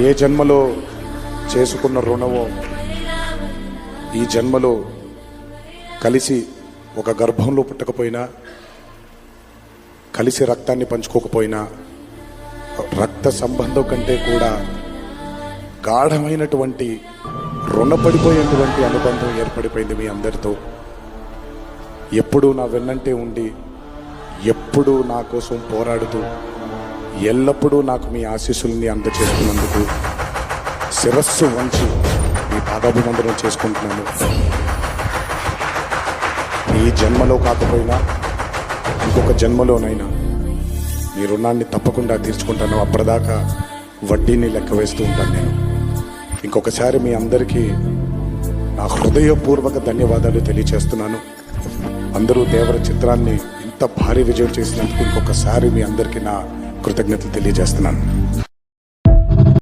ఏ జన్మలో చేసుకున్న రుణమో ఈ జన్మలో కలిసి ఒక గర్భంలో పుట్టకపోయినా, కలిసి రక్తాన్ని పంచుకోకపోయినా, రక్త సంబంధం కంటే కూడా గాఢమైనటువంటి రుణపడిపోయేటువంటి అనుబంధం ఏర్పడిపోయింది మీ అందరితో. ఎప్పుడూ నా వెన్నంటే ఉండి, ఎప్పుడూ నా కోసం పోరాడుతూ, ఎల్లప్పుడూ నాకు మీ ఆశీస్సుల్ని అందచేస్తున్నందుకు శిరస్సు వంచి మీ పాదాభివందనం చేసుకుంటున్నాను. ఈ జన్మలో కాకపోయినా ఇంకొక జన్మలోనైనా మీ రుణాన్ని తప్పకుండా తీర్చుకుంటాను. అప్పటిదాకా వడ్డీని లెక్క వేస్తూ ఉంటాను నేను. ఇంకొకసారి మీ అందరికీ నా హృదయపూర్వక ధన్యవాదాలు తెలియచేస్తున్నాను. అందరూ దేవర చిత్రాన్ని ఇంత భారీ విజయం చేసినందుకు ఇంకొకసారి మీ అందరికీ నా కృతజ్ఞతలు తెలియజేస్తున్నాను.